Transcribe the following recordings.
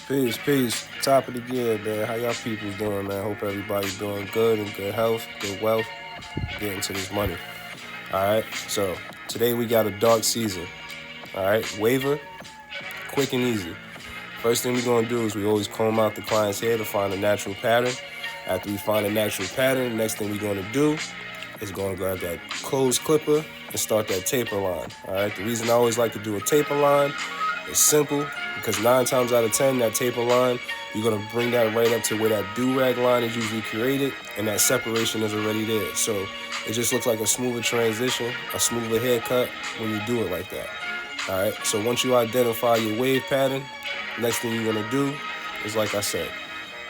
Peace. Top of the gear, man. How y'all people doing, man? Hope everybody doing good and good health, good wealth, getting to this money. All right. So today we got a dark season. All right. Waiver, quick and easy. First thing we're gonna do is we always comb out the client's hair to find a natural pattern. After we find a natural pattern, next thing we're gonna do is gonna grab that closed clipper and start that taper line. All right. The reason I always like to do a taper line is simple because 9 times out of 10, that taper line, you're gonna bring that right up to where that do-rag line is usually created, and that separation is already there. So it just looks like a smoother transition, a smoother haircut when you do it like that. All right. So once you identify your wave pattern, next thing you're gonna do is like I said.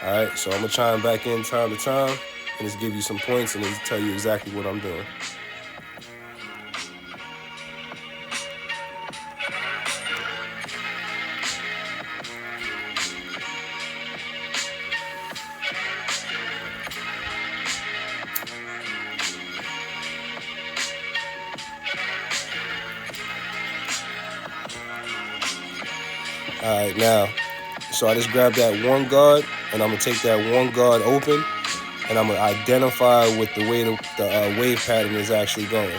All right. So I'm gonna chime back in time to time and just give you some points and just tell you exactly what I'm doing. All right, now, so I just grabbed that one guard, and I'm gonna take that one guard open, and I'm gonna identify with the way the wave pattern is actually going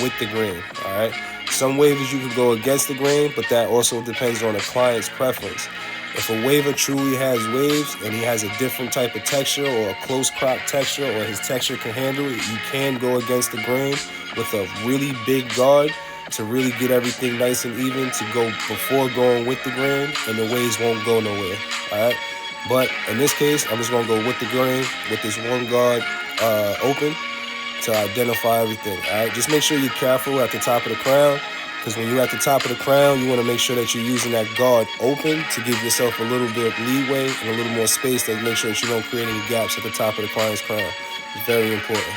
with the grain. All right. Some waves you can go against the grain, but that also depends on the client's preference. If a waver truly has waves and he has a different type of texture or a close crop texture or his texture can handle it, you can go against the grain with a really big guard to really get everything nice and even to go before going with the grain, and the waves won't go nowhere. All right. But in this case, I'm just gonna go with the grain with this one guard open to identify everything. All right. Just make sure you're careful at the top of the crown, because when you're at the top of the crown, you want to make sure that you're using that guard open to give yourself a little bit of leeway and a little more space to make sure that you don't create any gaps at the top of the client's crown. It's very important.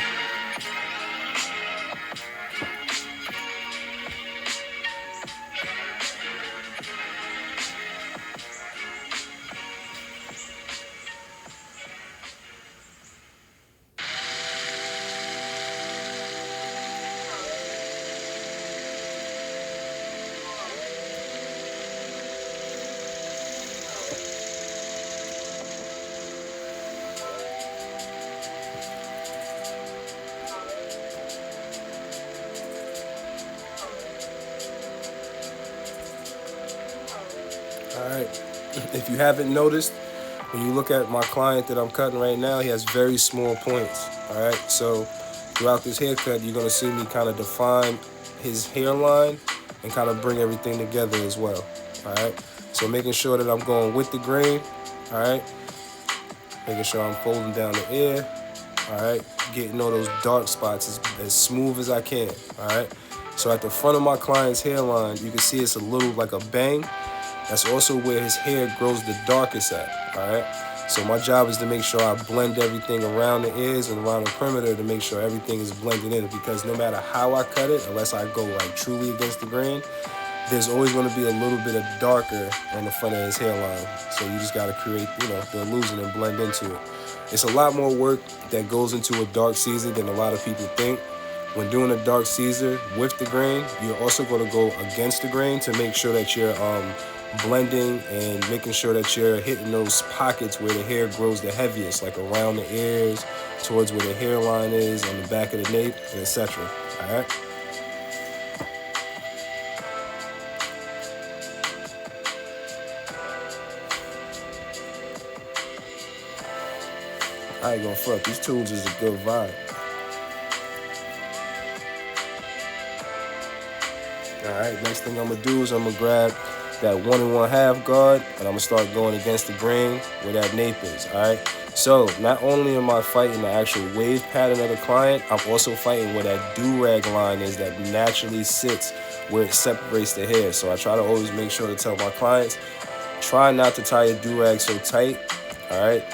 All right. If you haven't noticed, when you look at my client that I'm cutting right now, he has very small points. All right. So throughout this haircut, you're going to see me kind of define his hairline and kind of bring everything together as well. All right. So making sure that I'm going with the grain. All right. Making sure I'm folding down the ear. All right. Getting all those dark spots as smooth as I can. All right. So at the front of my client's hairline, you can see it's a little like a bang. That's also where his hair grows the darkest at, all right? So my job is to make sure I blend everything around the ears and around the perimeter to make sure everything is blended in, because no matter how I cut it, unless I go like truly against the grain, there's always going to be a little bit of darker on the front of his hairline. So you just got to create, the illusion and blend into it. It's a lot more work that goes into a dark Caesar than a lot of people think. When doing a dark Caesar with the grain, you're also going to go against the grain to make sure that you're blending and making sure that you're hitting those pockets where the hair grows the heaviest, like around the ears, towards where the hairline is, on the back of the nape, and etc. All right. I ain't gonna fuck. These tools is a good vibe. All right. Next thing I'm gonna do is I'm gonna grab that 1 1/2 guard, and I'm gonna start going against the grain where that nape is. All right. So not only am I fighting the actual wave pattern of the client, I'm also fighting where that do-rag line is that naturally sits where it separates the hair. So I try to always make sure to tell my clients, try not to tie your do-rag so tight. All right.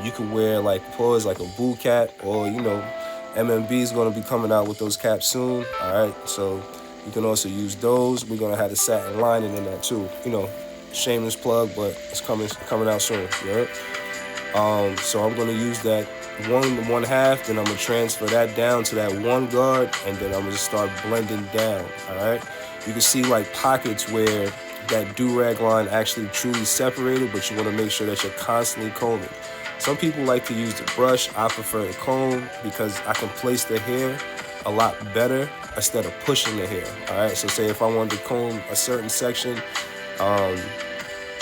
You can wear like paws, like a boo cap, or MMB is gonna be coming out with those caps soon. All right. So you can also use those. We're gonna have the satin lining in that too. Shameless plug, but it's coming out soon. Yeah. So I'm gonna use that 1 1/2, then I'm gonna transfer that down to that one guard, and then I'm gonna just start blending down. All right. You can see like pockets where that do-rag line actually truly separated, but you want to make sure that you're constantly combing. Some people like to use the brush. I prefer to comb because I can place the hair a lot better instead of pushing the hair. All right, so say if I wanted to comb a certain section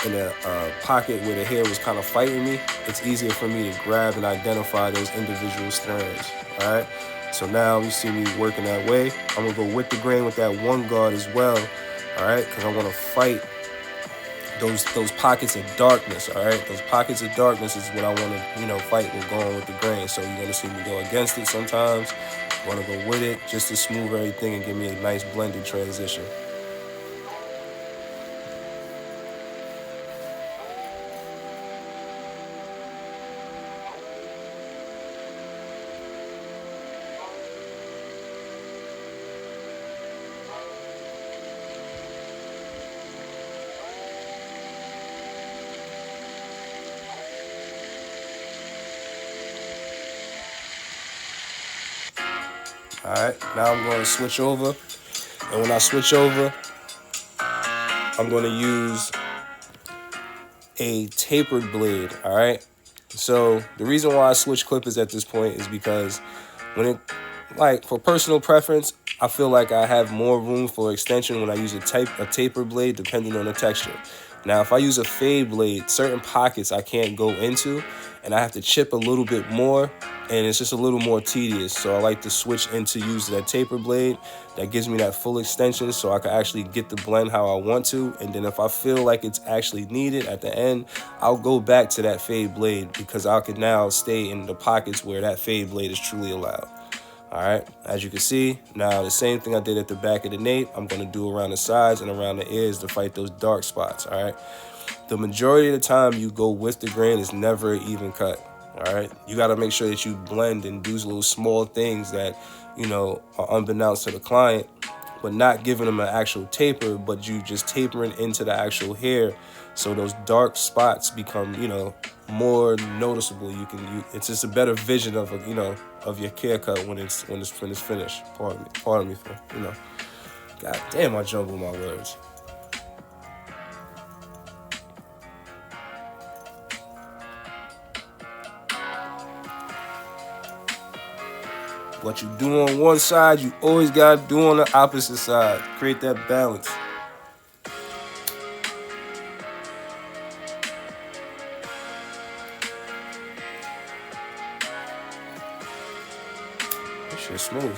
in a pocket where the hair was kind of fighting me, it's easier for me to grab and identify those individual strands. All right, so now you see me working that way. I'm gonna go with the grain with that one guard as well. All right, because I want to fight those pockets of darkness. All right, those pockets of darkness is what I want to fight with going with the grain. So you're gonna see me go against it sometimes. I want to go with it just to smooth everything and give me a nice blended transition. All right, now I'm going to switch over, and when I switch over, I'm going to use a tapered blade. All right, so the reason why I switch clippers at this point is because for personal preference, I feel like I have more room for extension when I use a taper blade, depending on the texture. Now, if I use a fade blade, certain pockets I can't go into, and I have to chip a little bit more, and it's just a little more tedious. So I like to switch into use that taper blade. That gives me that full extension so I can actually get the blend how I want to. And then if I feel like it's actually needed at the end, I'll go back to that fade blade because I can now stay in the pockets where that fade blade is truly allowed. All right, as you can see, now the same thing I did at the back of the nape, I'm going to do around the sides and around the ears to fight those dark spots. All right, the majority of the time you go with the grain is never an even cut. All right, you got to make sure that you blend and do little small things that are unbeknownst to the client, but not giving them an actual taper, but you just tapering into the actual hair, so those dark spots become more noticeable. It's just a better vision of of your haircut when it's finished. Pardon me for God damn, I jumble my words. What you do on one side, you always gotta do on the opposite side. Create that balance. That shit's smooth.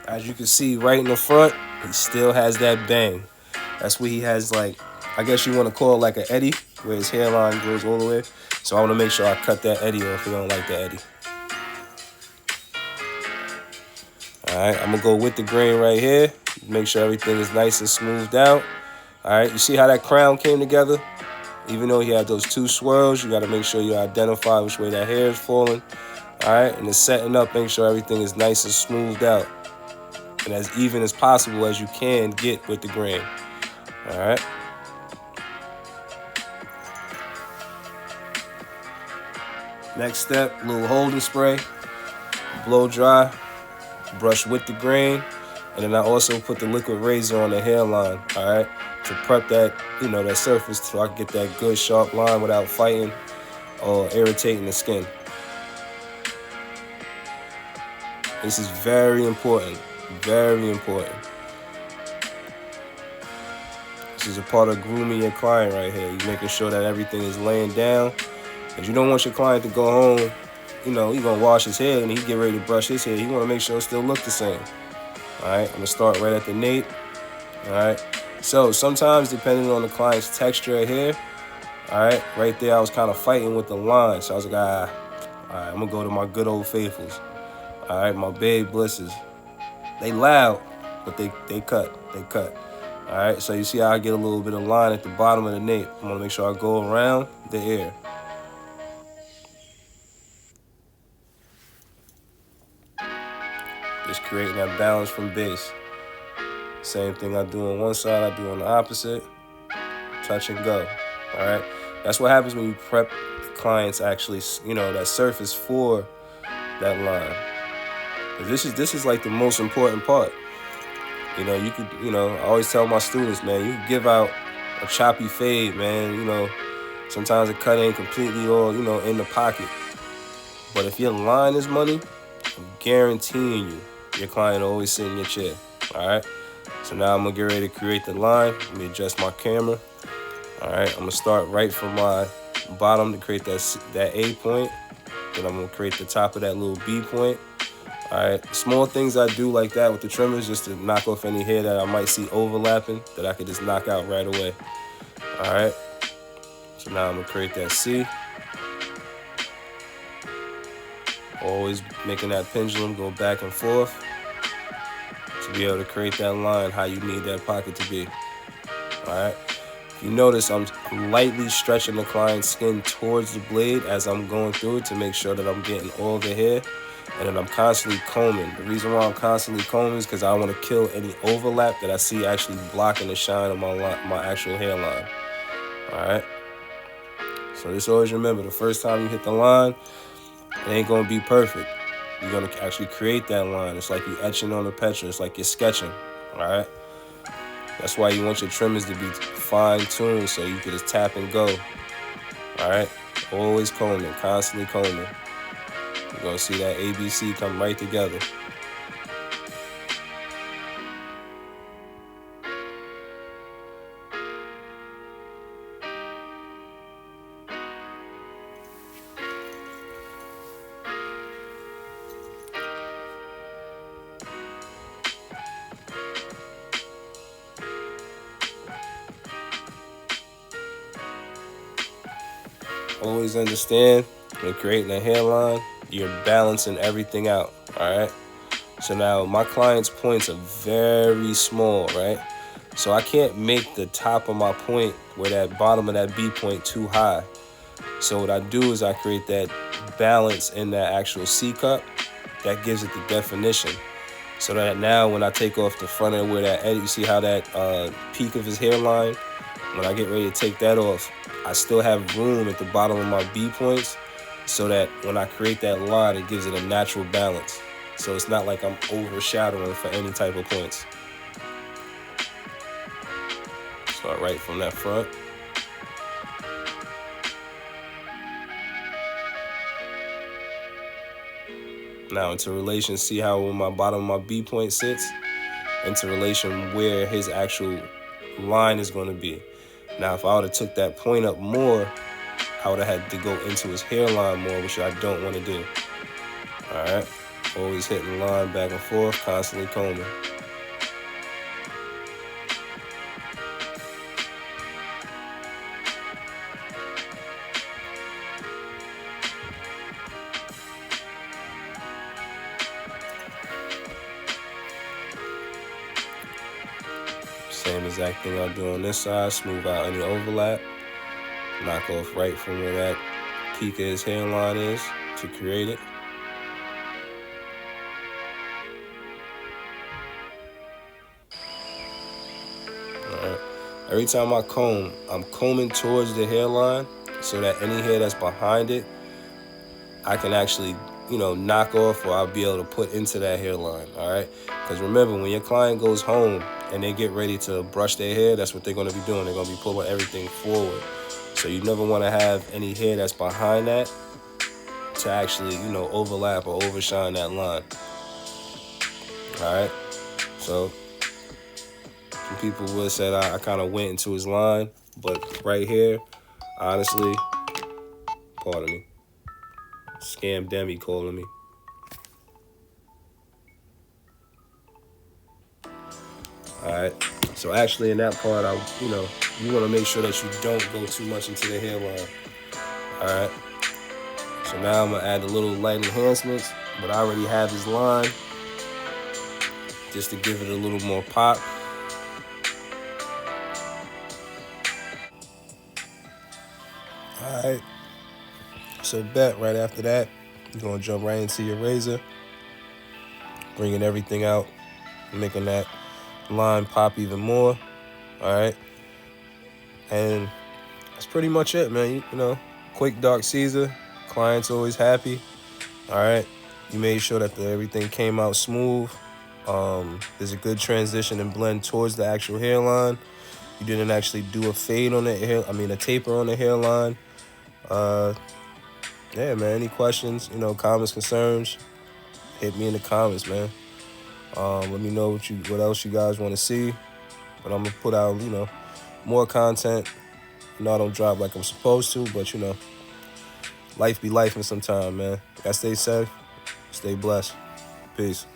As you can see right in the front, he still has that bang. That's where he has, like, I guess you want to call it like an eddy, where his hairline goes all the way. So I want to make sure I cut that eddy off if you don't like the eddy. All right, I'm going to go with the grain right here. Make sure everything is nice and smoothed out. All right, you see how that crown came together? Even though he had those two swirls, you got to make sure you identify which way that hair is falling. All right, and it's setting up, make sure everything is nice and smoothed out, and as even as possible as you can get with the grain. All right. Next step, a little holding spray, blow dry, brush with the grain, and then I also put the liquid razor on the hairline, all right, to prep that, that surface so I can get that good sharp line without fighting or irritating the skin. This is very important. Very important. This is a part of grooming your client right here. You're making sure that everything is laying down. Because you don't want your client to go home, he's going to wash his hair and he get ready to brush his hair. You want to make sure it still look the same. All right, I'm going to start right at the nape. All right. So sometimes, depending on the client's texture of hair, all right there I was kind of fighting with the line. So I was like, all right, I'm going to go to my good old faithfuls. All right, my Babe Blisses. They loud, but they cut. All right, so you see how I get a little bit of line at the bottom of the nape. I'm gonna make sure I go around the ear. Just creating that balance from base. Same thing I do on one side, I do on the opposite. Touch and go. All right, that's what happens when you prep clients actually, that surface for that line. This is like the most important part. I always tell my students, man, you give out a choppy fade, man. Sometimes the cut ain't completely all, in the pocket. But if your line is money, I'm guaranteeing you, your client will always sit in your chair. All right. So now I'm gonna get ready to create the line. Let me adjust my camera. All right. I'm gonna start right from my bottom to create that A point. Then I'm gonna create the top of that little B point. All right, small things I do like that with the trimmers just to knock off any hair that I might see overlapping that I could just knock out right away. All right, so now I'm gonna create that C. Always making that pendulum go back and forth to be able to create that line how you need that pocket to be. All right, if you notice, I'm lightly stretching the client's skin towards the blade as I'm going through it to make sure that I'm getting all the hair. And then I'm constantly combing. The reason why I'm constantly combing is because I want to kill any overlap that I see actually blocking the shine of my actual hairline. All right. So just always remember, the first time you hit the line, it ain't gonna be perfect. You're gonna actually create that line. It's like you etching on the pencil. It's like you're sketching. All right. That's why you want your trimmers to be fine-tuned so you can just tap and go. All right. Always combing, constantly combing. You're going to see that ABC come right together. Always understand, when creating a hairline, you're balancing everything out, all right? So now my client's points are very small, right? So I can't make the top of my point where that bottom of that B point too high. So what I do is I create that balance in that actual C cup that gives it the definition. So that now when I take off the front of where that edge, you see how that peak of his hairline, when I get ready to take that off, I still have room at the bottom of my B points so that when I create that line, it gives it a natural balance. So it's not like I'm overshadowing for any type of points. Start right from that front. Now into relation, see how when my bottom of my B point sits? Into relation where his actual line is going to be. Now if I would have took that point up more, I would have had to go into his hairline more, which I don't want to do. All right, always hitting the line back and forth, constantly combing. Same exact thing I'll do on this side, smooth out any overlap. Knock off right from where that peak of his hairline is to create it. Alright. Every time I comb, I'm combing towards the hairline so that any hair that's behind it, I can actually, knock off, or I'll be able to put into that hairline, all right? Because remember, when your client goes home and they get ready to brush their hair, that's what they're going to be doing. They're going to be pulling everything forward. So you never want to have any hair that's behind that to actually, overlap or overshine that line. All right? So some people would have said I kind of went into his line, but right here, honestly, pardon me, Scam Demi calling me. All right. So actually in that part, you want to make sure that you don't go too much into the hairline. All right. So now I'm going to add a little light enhancements, but I already have his line. just to give it a little more pop. All right. So bet right after that, you're gonna jump right into your razor, bringing everything out, making that line pop even more. All right. And that's pretty much it, man. You know, quick dark Caesar. Client's always happy. All right. You made sure that everything came out smooth. There's a good transition and blend towards the actual hairline. You didn't actually do a fade on the hair. I mean, a taper on the hairline. Yeah, man. Any questions? You know, comments, concerns? Hit me in the comments, man. Let me know what else you guys want to see. But I'm gonna put out, you know, more content. You know, I don't drop like I'm supposed to, but you know, life be life in some time, man. Gotta stay safe, stay blessed. Peace.